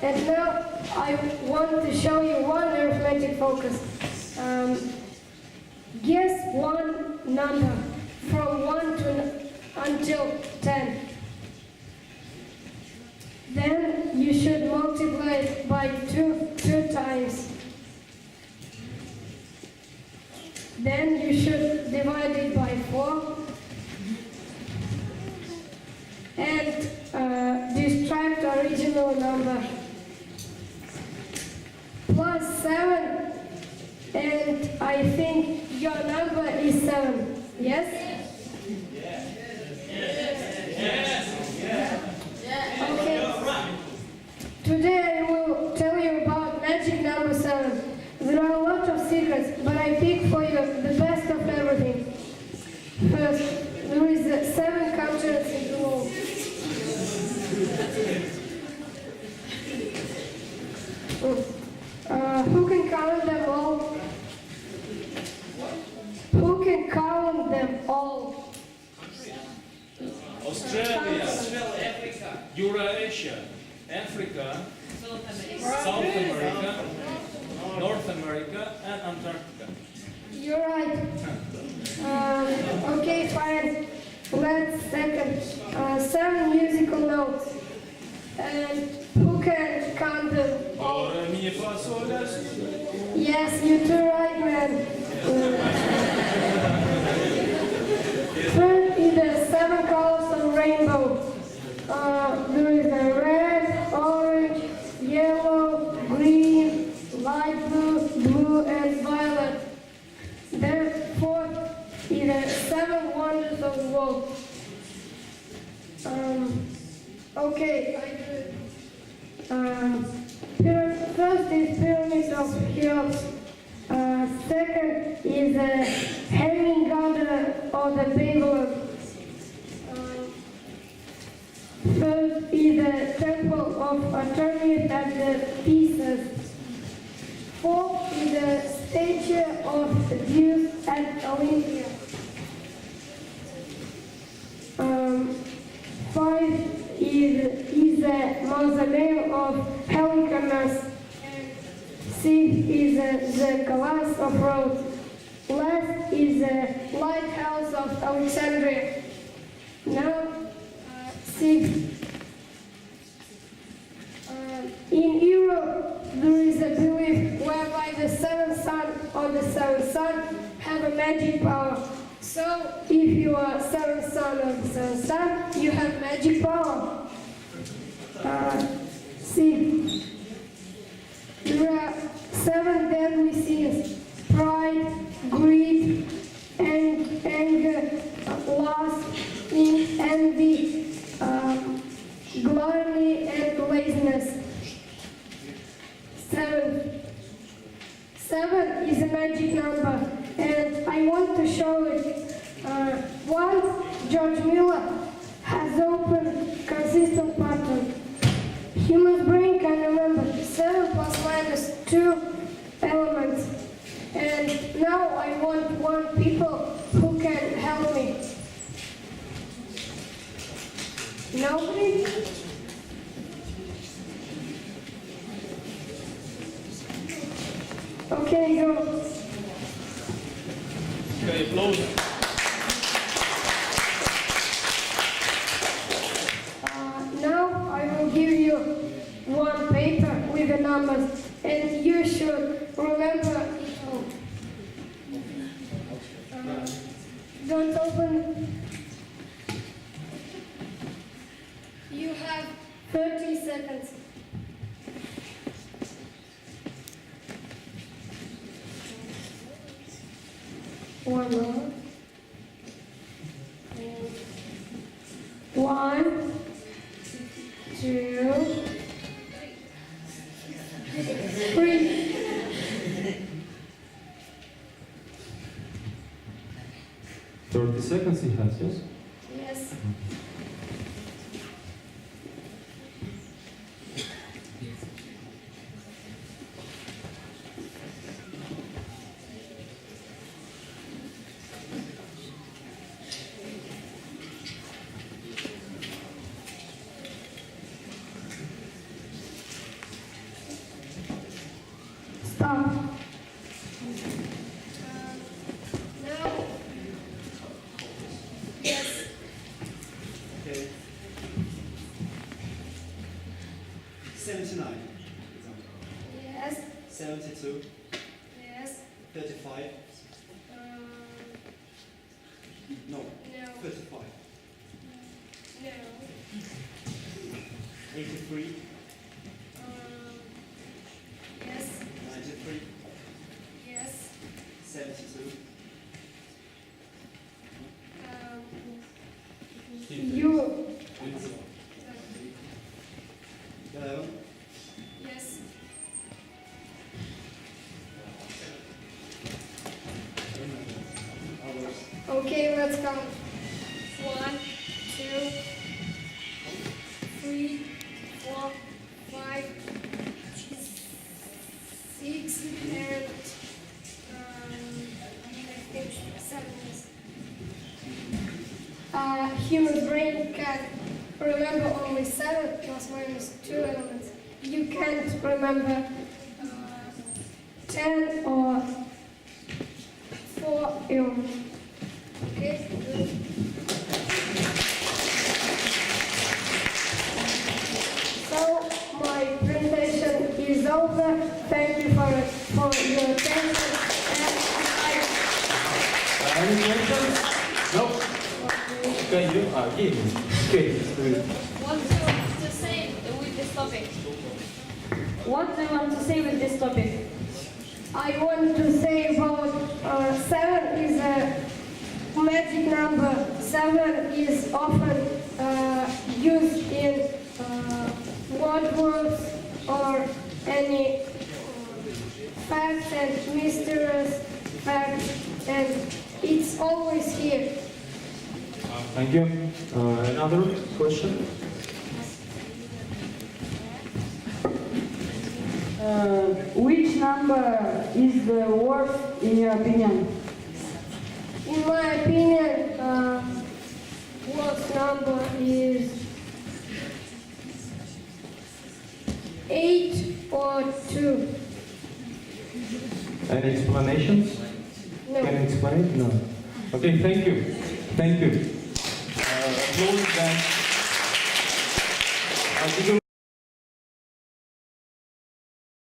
And now I want to show you one arithmetic focus. Guess one number from 1 to until 10. Then you should multiply it by 2 times. Then you should divide it by 4. And distract the original number. Plus 7. And I think your number is 7. Yes? Okay. Today I will tell you about magic number 7. There are a lot of secrets, but I pick for you the best of everything. First, there is 7 continents in the world. Who can count them all? Who can count them all? Australia, Eurasia, Africa, South America, North America, and Antarctica. You're right. Okay, fine. Let's second. 7 musical notes. And who can count them all? Do, re, mi, fa, sol, la, si. Yes, you're too right, man. First is the 7 colors of rainbow. There is a red, orange, yellow, green, light blue, blue, and violet. Then fourth is the 7 wonders of the world. Okay, I do it. First is pyramids of Cheops. Second is the hanging garden of the Babylon. Third is the temple of Artemis at the Pieces. Fourth is the statue of Zeus at Olympia. 5 is the mausoleum of Helicanus. 6 is the Colossus of Rhodes. Last is the lighthouse of Alexandria. Now, 6. In Europe, there is a belief whereby the 7th son or the 7th son have a magic power. So, if you are 7th son or the 7th son, you have magic power. 6. There are 7 deadly sins: pride, greed, anger, lust, envy, gluttony, and laziness. 7. 7 is a magic number, and I want to show it. Once George Miller has opened consistent pattern. Human brain can remember 7 plus minus 2 elements. And now I want people who can help me. Nobody? Okay, go. Okay, applause. Now I will give you one paper with the numbers, and you should remember it all. Don't open. You have 30 seconds. One more. 1, 2, 3. Seconds he has, yes? Yes. 35. No. No. 35. No. 83. Yes. 93. Yes. 72. You. 11. Yes. Others. Okay, let's count. 1, 2, 3, 4, 5, 6, and I think 7. Human brain can remember only 7 plus minus 2 elements. You can't remember 10 or 4 elements. Okay? Good. So my presentation is over. Thank you for your attention. And Any questions? No. Can you? Give. Okay. What do you want to say with this topic? What do you want to say with this topic? I want to say about 7 is a magic number. 7 is often used in word words or any facts and mysterious facts, and it's always here. Thank you. Another question? Which number is the worst in your opinion? In my opinion, worst number is 8 or 2. Any explanations? No. Can you explain? No. Okay, thank you. Thank you. Applause that.